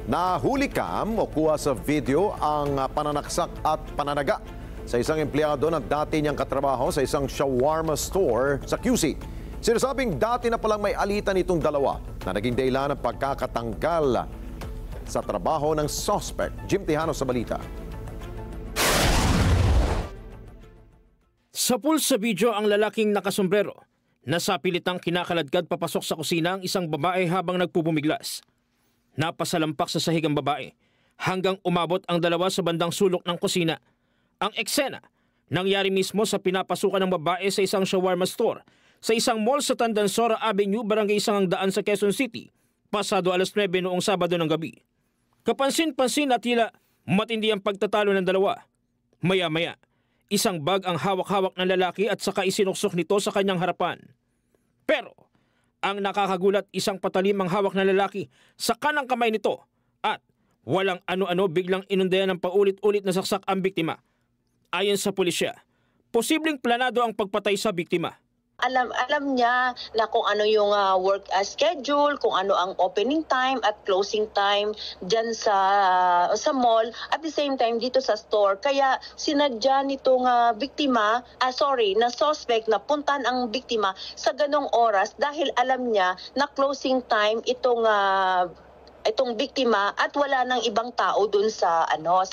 Nahuli cam o kuha sa video ang pananaksak at pananaga sa isang empleyado na dati niyang katrabaho sa isang shawarma store sa QC. Sinasabing dati na palang may alitan itong dalawa na naging dahilan ng pagkakatanggal sa trabaho ng suspect. Jim Tejano sa balita. Sa pool sa video ang lalaking nakasombrero. Nasapilitang kinakaladkad papasok sa kusina ang isang babae habang nagpupumiglas. Napasalampak sa sahig ang babae hanggang umabot ang dalawa sa bandang sulok ng kusina. Ang eksena nangyari mismo sa pinapasukan ng babae sa isang shawarma store sa isang mall sa Tandansora Avenue, Barangay Sangangdaan sa Quezon City, pasado alas 9 noong Sabado ng gabi. Kapansin-pansin at tila matindi ang pagtatalo ng dalawa. Maya-maya, isang bag ang hawak-hawak ng lalaki at saka isinuksok nito sa kanyang harapan. Pero ang nakakagulat, isang patalim ang hawak ng lalaki sa kanang kamay nito at walang ano-ano biglang inundayan ng paulit-ulit na saksak ang biktima. Ayon sa pulisya, posibleng planado ang pagpatay sa biktima. Alam niya na kung ano yung work schedule, kung ano ang opening time at closing time dyan sa mall, at the same time dito sa store. Kaya sinadya nitong na suspect na puntan ang biktima sa ganong oras dahil alam niya na closing time itong biktima at wala nang ibang tao dun sa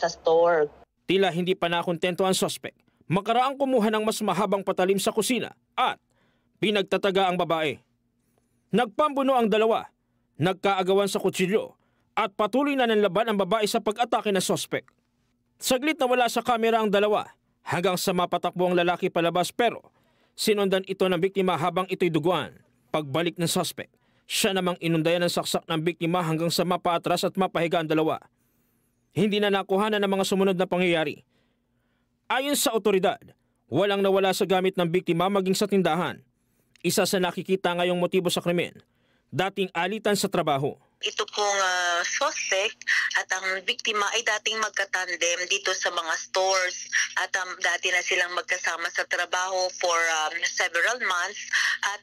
store. Tila hindi pa nakontento ang suspect. Makaraang kumuha ng mas mahabang patalim sa kusina at pinagtataga ang babae. Nagpambuno ang dalawa, nagkaagawan sa kutsilyo at patuloy na nanlaban ang babae sa pag-atake ng suspect. Saglit na wala sa kamera ang dalawa hanggang sa mapatakbo ang lalaki palabas pero sinundan ito ng biktima habang ito'y duguan. Pagbalik ng suspect, siya namang inundayan ng saksak ng biktima hanggang sa mapaatras at mapahiga ang dalawa. Hindi na nakuhanan ng mga sumunod na pangyayari. Ayon sa otoridad, walang nawala sa gamit ng biktima maging sa tindahan. Isa sa nakikita ngayong motibo sa krimen, dating alitan sa trabaho. Ito pong suspect at ang biktima ay dating magkatandem dito sa mga stores at dati na silang magkasama sa trabaho for several months at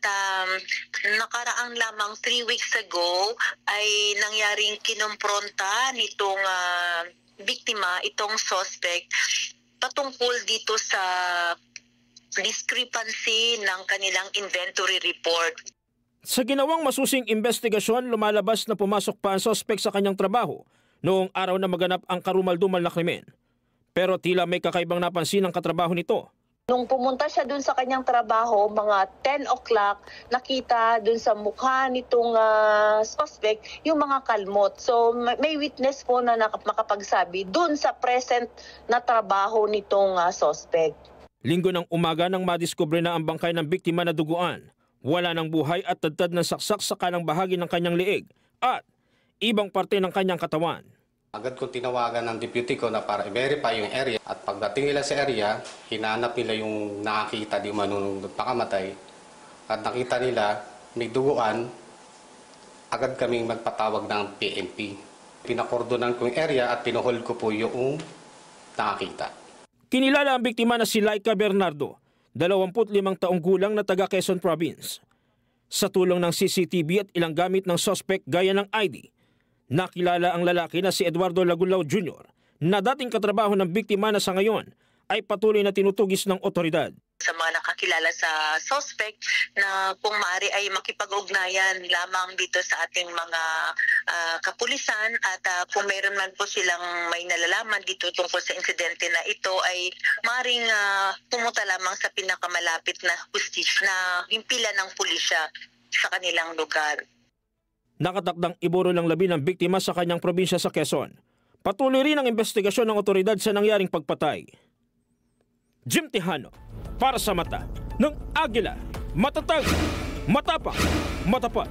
nakaraang lamang 3 weeks ago ay nangyaring kinumpronta nitong biktima, itong suspect patungkol dito sa discrepancy ng kanilang inventory report. Sa ginawang masusing investigasyon, lumalabas na pumasok pa ang suspect sa kanyang trabaho noong araw na maganap ang karumal-dumal na krimen. Pero tila may kakaibang napansin ang katrabaho nito. Nung pumunta siya dun sa kanyang trabaho, mga 10 o'clock, nakita dun sa mukha nitong suspect yung mga kalmot. So may witness po na makapagsabi dun sa present na trabaho nitong suspect. Linggo ng umaga nang madiskubre na ang bangkay ng biktima na duguan, wala ng buhay at tadtad ng saksak sa kanang bahagi ng kanyang liig at ibang parte ng kanyang katawan. Agad kong tinawagan ng deputy ko na para i-verify yung area at pagdating nila sa area, hinanap nila yung nakakita di manunong pakamatay at nakita nila may duguan, agad kaming magpatawag ng PNP. Pinakordonan ko yung area at pinuhold ko po yung nakakita. Kinilala ang biktima na si Laika Bernardo, 25 taong gulang na taga Quezon Province. Sa tulong ng CCTV at ilang gamit ng suspect gaya ng ID, nakilala ang lalaki na si Eduardo Lagulao Jr. na dating katrabaho ng biktima na sa ngayon ay patuloy na tinutugis ng otoridad. Sa mga nakakilala sa suspect na kung maaari ay makipag-ugnayan lamang dito sa ating mga kapulisan at kung mayroon man po silang may nalalaman dito tungkol sa insidente na ito ay maaaring pumunta lamang sa pinakamalapit na hustisya na himpilan ng pulisya sa kanilang lugar. Nakatakdang iburo ng labi ng biktima sa kanyang probinsya sa Quezon. Patuloy rin ang investigasyon ng otoridad sa nangyaring pagpatay. Jim Tejano, para sa mata ng Agila, matatag, matapang, matapat.